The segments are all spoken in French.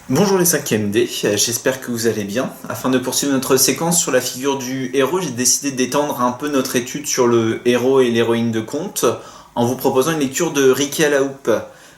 Bonjour les 5e D, j'espère que vous allez bien. Afin de poursuivre notre séquence sur la figure du héros, j'ai décidé d'étendre un peu notre étude sur le héros et l'héroïne de conte en vous proposant une lecture de Riquet à la houppe.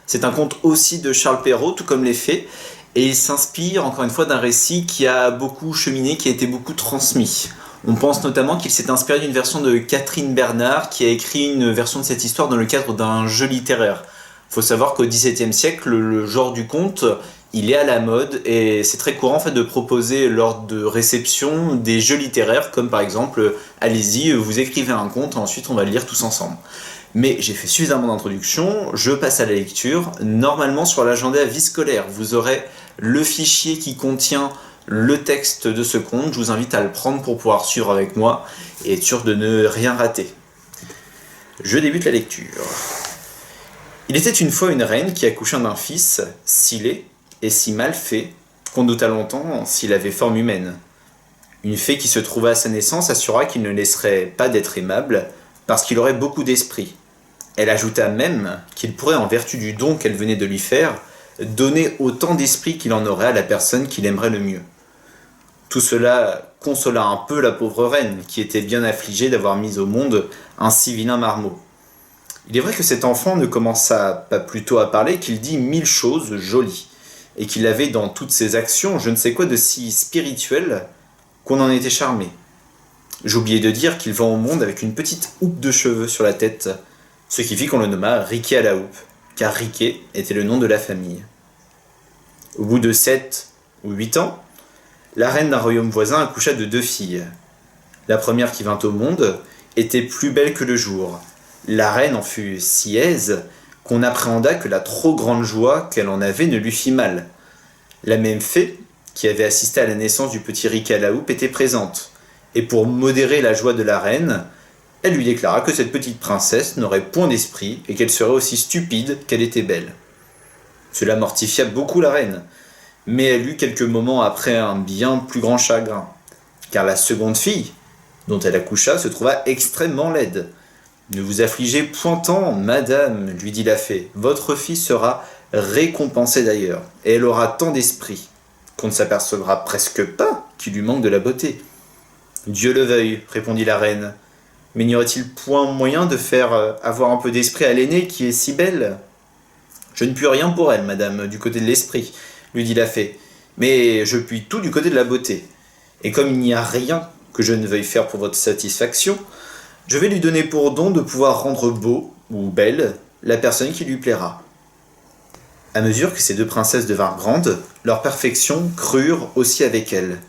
C'est un conte aussi de Charles Perrault, tout comme les Fées, et il s'inspire encore une fois d'un récit qui a beaucoup cheminé, qui a été beaucoup transmis. On pense notamment qu'il s'est inspiré d'une version de Catherine Bernard qui a écrit une version de cette histoire dans le cadre d'un jeu littéraire. Il faut savoir qu'au XVIIe siècle, le genre du conte, il est à la mode et c'est très courant en fait, de proposer lors de réceptions des jeux littéraires comme par exemple allez-y, vous écrivez un conte, ensuite on va le lire tous ensemble. Mais j'ai fait suffisamment d'introduction, je passe à la lecture. Normalement sur l'agenda vie scolaire, vous aurez le fichier qui contient le texte de ce conte. Je vous invite à le prendre pour pouvoir suivre avec moi et être sûr de ne rien rater. Je débute la lecture. Il était une fois une reine qui accoucha d'un fils, si laid et si mal fait, qu'on douta longtemps s'il avait forme humaine. Une fée qui se trouva à sa naissance assura qu'il ne laisserait pas d'être aimable, parce qu'il aurait beaucoup d'esprit. Elle ajouta même qu'il pourrait, en vertu du don qu'elle venait de lui faire, donner autant d'esprit qu'il en aurait à la personne qu'il aimerait le mieux. Tout cela consola un peu la pauvre reine, qui était bien affligée d'avoir mis au monde un si vilain marmot. Il est vrai que cet enfant ne commença pas plus tôt à parler qu'il dit 1000 choses jolies, et qu'il avait dans toutes ses actions je ne sais quoi de si spirituel qu'on en était charmé. J'oubliais de dire qu'il vint au monde avec une petite houppe de cheveux sur la tête, ce qui fit qu'on le nomma Riquet à la houppe, car Riquet était le nom de la famille. Au bout de 7 ou 8 ans, la reine d'un royaume voisin accoucha de 2 filles. La première qui vint au monde était plus belle que le jour. La reine en fut si aise qu'on appréhenda que la trop grande joie qu'elle en avait ne lui fit mal. La même fée, qui avait assisté à la naissance du petit Riquet à la houppe, était présente, et pour modérer la joie de la reine, elle lui déclara que cette petite princesse n'aurait point d'esprit et qu'elle serait aussi stupide qu'elle était belle. Cela mortifia beaucoup la reine, mais elle eut quelques moments après un bien plus grand chagrin, car la seconde fille, dont elle accoucha, se trouva extrêmement laide. « Ne vous affligez point tant, madame, lui dit la fée, votre fille sera récompensée d'ailleurs, et elle aura tant d'esprit qu'on ne s'apercevra presque pas qu'il lui manque de la beauté. » Dieu le veuille, répondit la reine, mais n'y aurait-il point moyen de faire avoir un peu d'esprit à l'aînée qui est si belle ? Je ne puis rien pour elle, madame, du côté de l'esprit, lui dit la fée, mais je puis tout du côté de la beauté. Et comme il n'y a rien que je ne veuille faire pour votre satisfaction, je vais lui donner pour don de pouvoir rendre beau ou belle la personne qui lui plaira. À mesure que ces 2 princesses devinrent grandes, leurs perfections crurent aussi avec elles,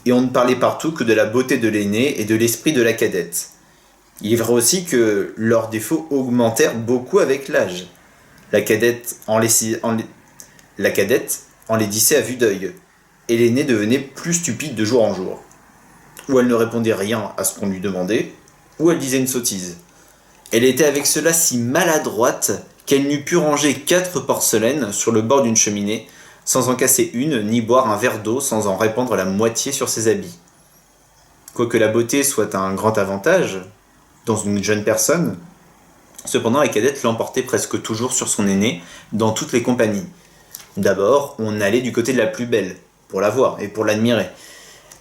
et on ne parlait partout que de la beauté de l'aînée et de l'esprit de la cadette. Il est vrai aussi que leurs défauts augmentèrent beaucoup avec l'âge. La cadette enlaidissait à vue d'œil, et l'aînée devenait plus stupide de jour en jour. Ou elle ne répondait rien à ce qu'on lui demandait, ou elle disait une sottise. Elle était avec cela si maladroite qu'elle n'eût pu ranger 4 porcelaines sur le bord d'une cheminée, sans en casser une, ni boire un verre d'eau sans en répandre la moitié sur ses habits. Quoique la beauté soit un grand avantage dans une jeune personne, cependant la cadette l'emportait presque toujours sur son aînée dans toutes les compagnies. D'abord, on allait du côté de la plus belle, pour la voir et pour l'admirer.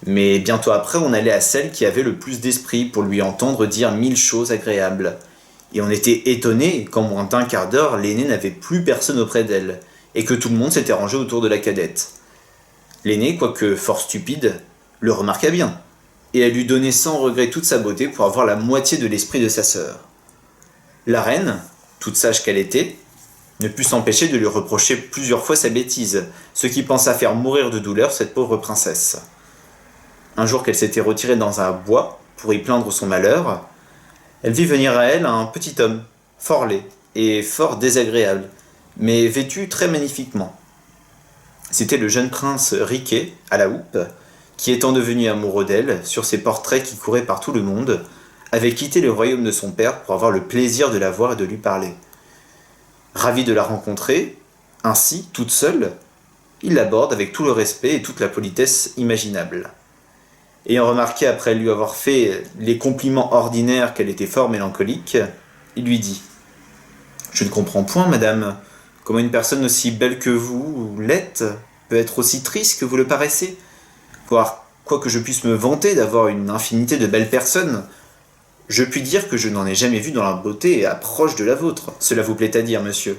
Mais bientôt après, on allait à celle qui avait le plus d'esprit pour lui entendre dire 1000 choses agréables. Et on était étonné qu'en moins d'un quart d'heure, l'aînée n'avait plus personne auprès d'elle, et que tout le monde s'était rangé autour de la cadette. L'aînée, quoique fort stupide, le remarqua bien, et elle lui donnait sans regret toute sa beauté pour avoir la moitié de l'esprit de sa sœur. La reine, toute sage qu'elle était, ne put s'empêcher de lui reprocher plusieurs fois sa bêtise, ce qui pensa faire mourir de douleur cette pauvre princesse. Un jour qu'elle s'était retirée dans un bois pour y plaindre son malheur, elle vit venir à elle un petit homme, fort laid et fort désagréable, mais vêtu très magnifiquement. C'était le jeune prince Riquet, à la houppe, qui étant devenu amoureux d'elle, sur ses portraits qui couraient par tout le monde, avait quitté le royaume de son père pour avoir le plaisir de la voir et de lui parler. Ravi de la rencontrer, ainsi, toute seule, il l'aborde avec tout le respect et toute la politesse imaginable. Ayant remarqué après lui avoir fait les compliments ordinaires qu'elle était fort mélancolique, il lui dit « Je ne comprends point, madame, comment une personne aussi belle que vous l'êtes peut être aussi triste que vous le paraissez. Voire, quoique je puisse me vanter d'avoir une infinité de belles personnes, je puis dire que je n'en ai jamais vu dont la beauté approche de la vôtre. Cela vous plaît à dire, monsieur,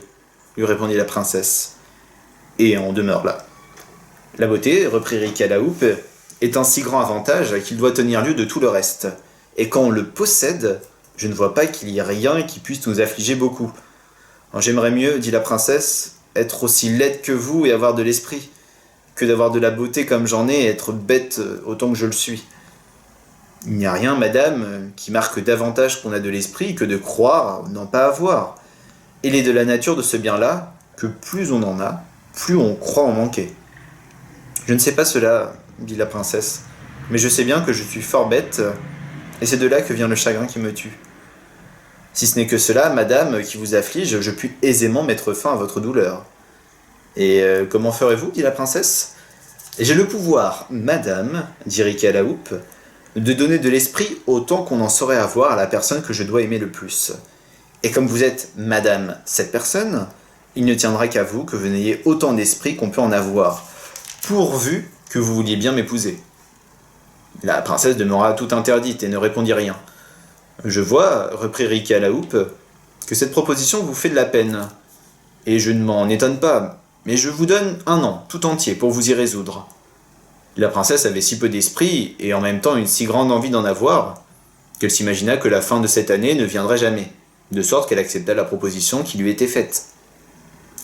lui répondit la princesse. Et on demeure là. La beauté, reprit Riquet à la houppe, est un si grand avantage qu'il doit tenir lieu de tout le reste. Et quand on le possède, je ne vois pas qu'il y ait rien qui puisse nous affliger beaucoup. J'aimerais mieux, dit la princesse, être aussi laide que vous et avoir de l'esprit, que d'avoir de la beauté comme j'en ai et être bête autant que je le suis. Il n'y a rien, madame, qui marque davantage qu'on a de l'esprit que de croire n'en pas avoir. Il est de la nature de ce bien-là que plus on en a, plus on croit en manquer. Je ne sais pas cela, dit la princesse, mais je sais bien que je suis fort bête, et c'est de là que vient le chagrin qui me tue. Si ce n'est que cela, madame, qui vous afflige, je puis aisément mettre fin à votre douleur. Et comment ferez-vous, dit la princesse. J'ai le pouvoir, madame, dit Riquet à la houppe, de donner de l'esprit autant qu'on en saurait avoir à la personne que je dois aimer le plus. Et comme vous êtes, madame, cette personne, il ne tiendra qu'à vous que vous n'ayez autant d'esprit qu'on peut en avoir, pourvu que vous vouliez bien m'épouser. La princesse demeura tout interdite et ne répondit rien. Je vois, reprit Riquet à la houppe, que cette proposition vous fait de la peine. Et je ne m'en étonne pas, mais je vous donne 1 an tout entier pour vous y résoudre. La princesse avait si peu d'esprit, et en même temps une si grande envie d'en avoir, qu'elle s'imagina que la fin de cette année ne viendrait jamais, de sorte qu'elle accepta la proposition qui lui était faite.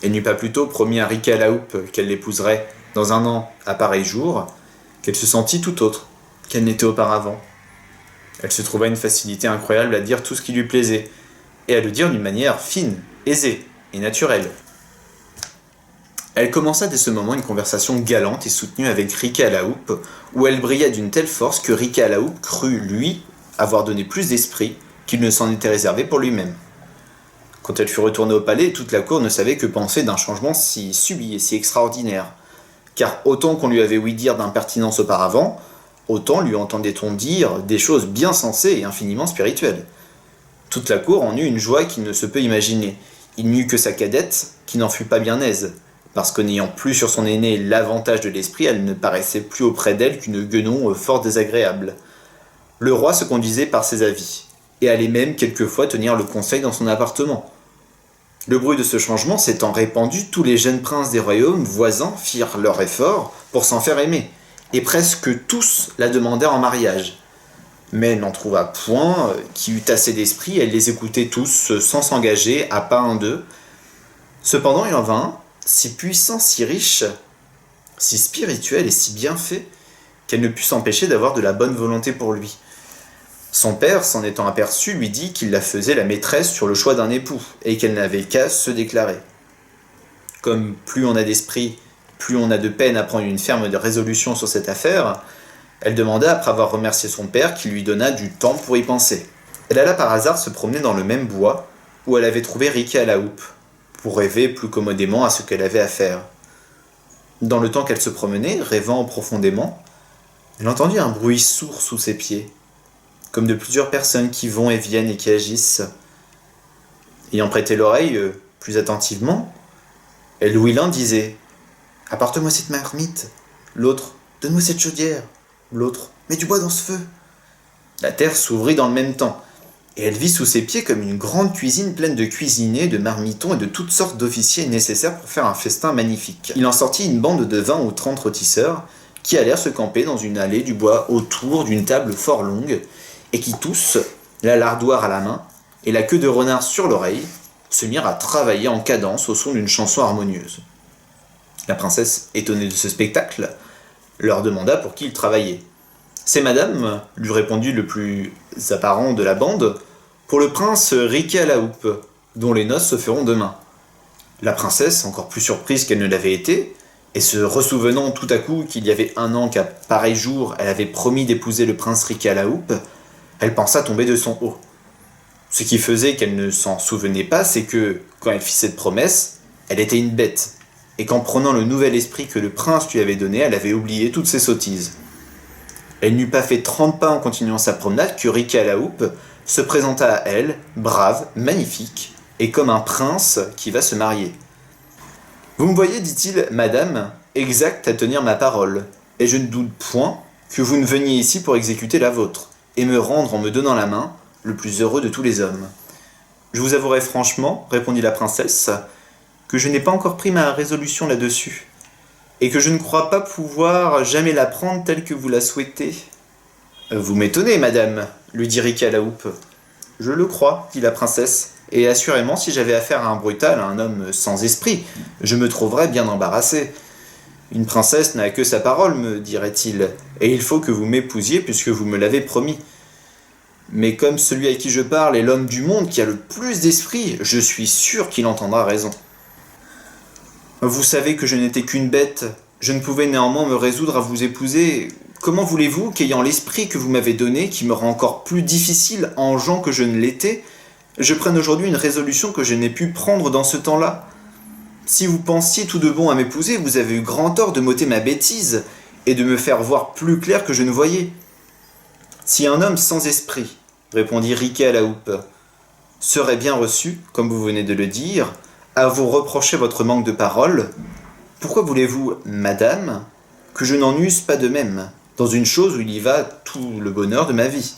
Elle n'eut pas plus tôt promis à Riquet à la houppe qu'elle l'épouserait dans 1 an à pareil jour, qu'elle se sentit tout autre qu'elle n'était auparavant. Elle se trouva une facilité incroyable à dire tout ce qui lui plaisait, et à le dire d'une manière fine, aisée et naturelle. Elle commença dès ce moment une conversation galante et soutenue avec Riquet à la houppe, où elle brilla d'une telle force que Riquet à la houppe crut, lui, avoir donné plus d'esprit qu'il ne s'en était réservé pour lui-même. Quand elle fut retournée au palais, toute la cour ne savait que penser d'un changement si subit et si extraordinaire, car autant qu'on lui avait ouï dire d'impertinence auparavant, autant lui entendait-on dire des choses bien sensées et infiniment spirituelles. Toute la cour en eut une joie qui ne se peut imaginer. Il n'y eut que sa cadette qui n'en fut pas bien aise, parce que n'ayant plus sur son aînée l'avantage de l'esprit, elle ne paraissait plus auprès d'elle qu'une guenon fort désagréable. Le roi se conduisait par ses avis, et allait même quelquefois tenir le conseil dans son appartement. Le bruit de ce changement s'étant répandu, tous les jeunes princes des royaumes voisins firent leur effort pour s'en faire aimer, et presque tous la demandèrent en mariage. Mais elle n'en trouva point qui eût assez d'esprit, elle les écoutait tous sans s'engager à pas un d'eux. Cependant il en vint un, si puissant, si riche, si spirituel et si bien fait, qu'elle ne put s'empêcher d'avoir de la bonne volonté pour lui. Son père, s'en étant aperçu, lui dit qu'il la faisait la maîtresse sur le choix d'un époux, et qu'elle n'avait qu'à se déclarer. Comme plus on a d'esprit, plus on a de peine à prendre une ferme résolution sur cette affaire, elle demanda, après avoir remercié son père, qu'il lui donna du temps pour y penser. Elle alla par hasard se promener dans le même bois où elle avait trouvé Riquet à la houppe, pour rêver plus commodément à ce qu'elle avait à faire. Dans le temps qu'elle se promenait, rêvant profondément, elle entendit un bruit sourd sous ses pieds, comme de plusieurs personnes qui vont et viennent et qui agissent. Ayant prêté l'oreille plus attentivement, elle ouït l'un disait « Apporte-moi cette marmite », l'autre « Donne-moi cette chaudière », l'autre « Mets du bois dans ce feu ». La terre s'ouvrit dans le même temps, et elle vit sous ses pieds comme une grande cuisine pleine de cuisiniers, de marmitons et de toutes sortes d'officiers nécessaires pour faire un festin magnifique. Il en sortit une bande de 20 ou 30 rôtisseurs qui allèrent se camper dans une allée du bois autour d'une table fort longue, et qui tous, la lardoire à la main et la queue de renard sur l'oreille, se mirent à travailler en cadence au son d'une chanson harmonieuse. La princesse, étonnée de ce spectacle, leur demanda pour qui ils travaillaient. « C'est madame, lui répondit le plus apparent de la bande, pour le prince Riquet à la houppe, dont les noces se feront demain. » La princesse, encore plus surprise qu'elle ne l'avait été, et se ressouvenant tout à coup qu'il y avait 1 an qu'à pareil jour elle avait promis d'épouser le prince Riquet à la houppe, elle pensa tomber de son haut. Ce qui faisait qu'elle ne s'en souvenait pas, c'est que, quand elle fit cette promesse, elle était une bête, et qu'en prenant le nouvel esprit que le prince lui avait donné, elle avait oublié toutes ses sottises. Elle n'eut pas fait 30 pas en continuant sa promenade que Riquet à la houppe se présenta à elle, brave, magnifique, et comme un prince qui va se marier. « Vous me voyez, dit-il, madame, exact à tenir ma parole, et je ne doute point que vous ne veniez ici pour exécuter la vôtre, et me rendre en me donnant la main, le plus heureux de tous les hommes. Je vous avouerai franchement, répondit la princesse, que je n'ai pas encore pris ma résolution là-dessus, et que je ne crois pas pouvoir jamais la prendre telle que vous la souhaitez. Vous m'étonnez, madame, lui dit Riquet à la houppe. Je le crois, dit la princesse, et assurément, si j'avais affaire à un brutal, à un homme sans esprit, je me trouverais bien embarrassé. Une princesse n'a que sa parole, me dirait-il, et il faut que vous m'épousiez puisque vous me l'avez promis. Mais comme celui à qui je parle est l'homme du monde qui a le plus d'esprit, je suis sûr qu'il entendra raison. Vous savez que je n'étais qu'une bête, je ne pouvais néanmoins me résoudre à vous épouser. Comment voulez-vous qu'ayant l'esprit que vous m'avez donné, qui me rend encore plus difficile en gens que je ne l'étais, je prenne aujourd'hui une résolution que je n'ai pu prendre dans ce temps-là? Si vous pensiez tout de bon à m'épouser, vous avez eu grand tort de m'ôter ma bêtise et de me faire voir plus clair que je ne voyais. Si un homme sans esprit, répondit Riquet à la houppe, serait bien reçu, comme vous venez de le dire, à vous reprocher votre manque de parole, pourquoi voulez-vous, madame, que je n'en use pas de même, dans une chose où il y va tout le bonheur de ma vie?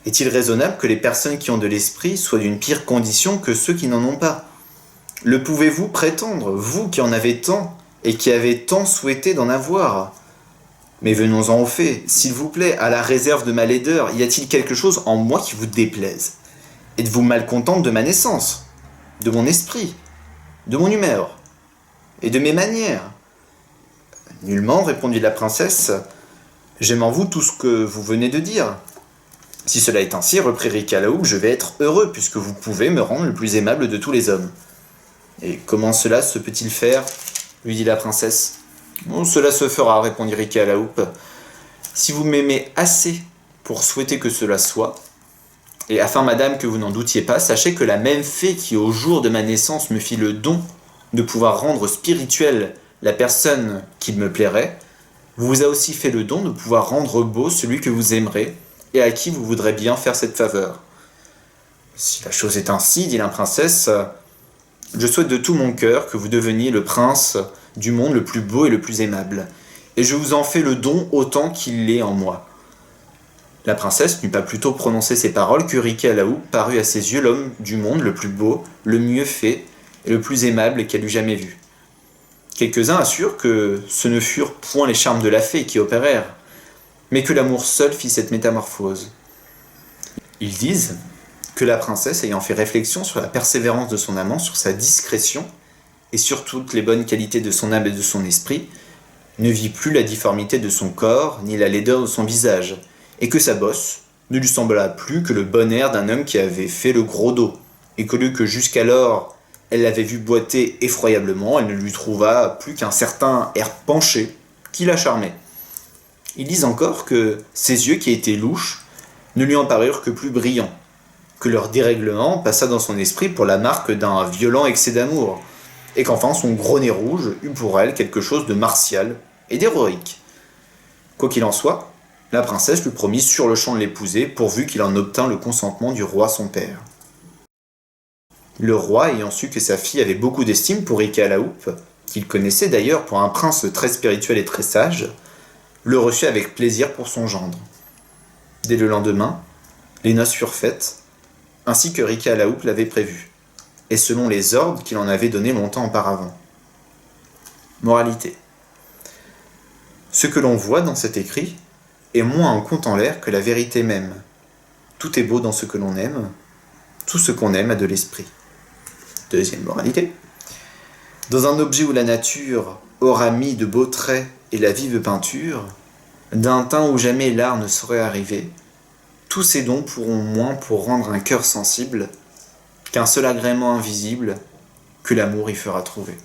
Est-il raisonnable que les personnes qui ont de l'esprit soient d'une pire condition que ceux qui n'en ont pas? Le pouvez-vous prétendre, vous qui en avez tant, et qui avez tant souhaité d'en avoir? Mais venons-en au fait, s'il vous plaît, à la réserve de ma laideur, y a-t-il quelque chose en moi qui vous déplaise? Êtes-vous malcontente de ma naissance, de mon esprit, de mon humeur, et de mes manières? Nullement, répondit la princesse, j'aime en vous tout ce que vous venez de dire. Si cela est ainsi, reprit Riquet à la houppe, je vais être heureux, puisque vous pouvez me rendre le plus aimable de tous les hommes. Et comment cela se peut-il faire? Lui dit la princesse. Cela se fera, répondit Riquet à la houppe. Si vous m'aimez assez pour souhaiter que cela soit, et afin, madame, que vous n'en doutiez pas, sachez que la même fée qui, au jour de ma naissance, me fit le don de pouvoir rendre spirituelle la personne qu'il me plairait, vous a aussi fait le don de pouvoir rendre beau celui que vous aimerez, et à qui vous voudrez bien faire cette faveur. Si la chose est ainsi, dit la princesse, je souhaite de tout mon cœur que vous deveniez le prince du monde le plus beau et le plus aimable, et je vous en fais le don autant qu'il l'est en moi. La princesse n'eut pas plutôt prononcé ces paroles que Riquet à la houppe parut à ses yeux l'homme du monde le plus beau, le mieux fait et le plus aimable qu'elle eût jamais vu. Quelques-uns assurent que ce ne furent point les charmes de la fée qui opérèrent, mais que l'amour seul fit cette métamorphose. Ils disent que la princesse, ayant fait réflexion sur la persévérance de son amant, sur sa discrétion, et sur toutes les bonnes qualités de son âme et de son esprit, ne vit plus la difformité de son corps, ni la laideur de son visage, et que sa bosse ne lui sembla plus que le bon air d'un homme qui avait fait le gros dos, et que lieu que jusqu'alors elle l'avait vu boiter effroyablement, elle ne lui trouva plus qu'un certain air penché qui la charmait. Ils disent encore que ses yeux qui étaient louches ne lui en parurent que plus brillants, que leur dérèglement passa dans son esprit pour la marque d'un violent excès d'amour, et qu'enfin son gros nez rouge eut pour elle quelque chose de martial et d'héroïque. Quoi qu'il en soit, la princesse lui promit sur-le-champ de l'épouser, pourvu qu'il en obtint le consentement du roi son père. Le roi, ayant su que sa fille avait beaucoup d'estime pour Riquet à la houppe, qu'il connaissait d'ailleurs pour un prince très spirituel et très sage, le reçut avec plaisir pour son gendre. Dès le lendemain, les noces furent faites, ainsi que Riquet à la houppe l'avait prévu, et selon les ordres qu'il en avait donnés longtemps auparavant. Moralité. Ce que l'on voit dans cet écrit est moins un conte en l'air que la vérité même. Tout est beau dans ce que l'on aime, tout ce qu'on aime a de l'esprit. Deuxième moralité. Dans un objet où la nature aura mis de beaux traits et la vive peinture, d'un teint où jamais l'art ne saurait arriver, tous ces dons pourront moins pour rendre un cœur sensible qu'un seul agrément invisible que l'amour y fera trouver.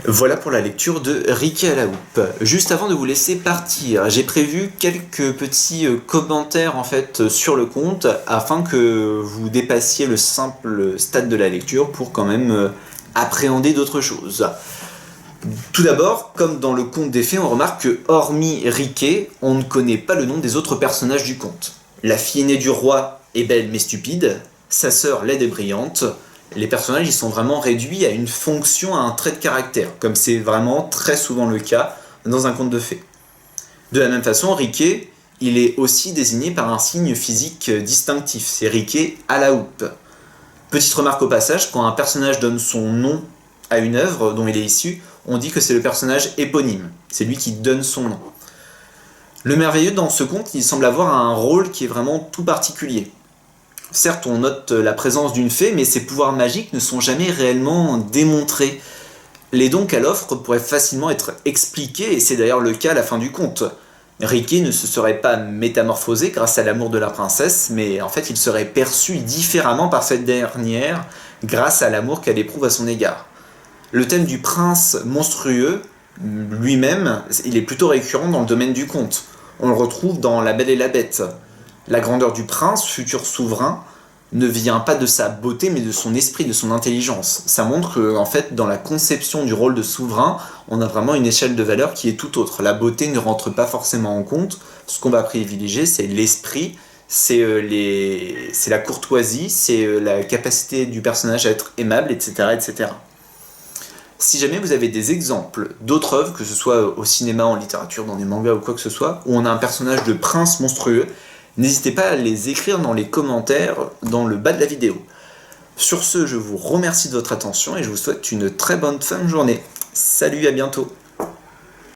Voilà pour la lecture de Riquet à la houppe. Juste avant de vous laisser partir, j'ai prévu quelques petits commentaires en fait sur le conte afin que vous dépassiez le simple stade de la lecture pour quand même appréhender d'autres choses. Tout d'abord, comme dans le conte des fées, on remarque que hormis Riquet, on ne connaît pas le nom des autres personnages du conte. La fille aînée du roi est belle mais stupide, sa sœur laide et brillante, Les personnages ils sont vraiment réduits à une fonction, à un trait de caractère, comme c'est vraiment très souvent le cas dans un conte de fées. De la même façon, Riquet, il est aussi désigné par un signe physique distinctif, c'est Riquet à la houppe. Petite remarque au passage, quand un personnage donne son nom à une œuvre dont il est issu, on dit que c'est le personnage éponyme, c'est lui qui donne son nom. Le merveilleux dans ce conte, il semble avoir un rôle qui est vraiment tout particulier. Certes, on note la présence d'une fée, mais ses pouvoirs magiques ne sont jamais réellement démontrés. Les dons qu'elle offre pourraient facilement être expliqués, et c'est d'ailleurs le cas à la fin du conte. Riquet ne se serait pas métamorphosé grâce à l'amour de la princesse, mais en fait il serait perçu différemment par cette dernière grâce à l'amour qu'elle éprouve à son égard. Le thème du prince monstrueux, lui-même, il est plutôt récurrent dans le domaine du conte. On le retrouve dans La Belle et la Bête. La grandeur du prince, futur souverain, ne vient pas de sa beauté, mais de son esprit, de son intelligence. Ça montre que, en fait, dans la conception du rôle de souverain, on a vraiment une échelle de valeur qui est tout autre. La beauté ne rentre pas forcément en compte. Ce qu'on va privilégier, c'est l'esprit, c'est la courtoisie, c'est la capacité du personnage à être aimable, etc., etc. Si jamais vous avez des exemples d'autres œuvres, que ce soit au cinéma, en littérature, dans des mangas ou quoi que ce soit, où on a un personnage de prince monstrueux, n'hésitez pas à les écrire dans les commentaires dans le bas de la vidéo. Sur ce, je vous remercie de votre attention et je vous souhaite une très bonne fin de journée. Salut, à bientôt.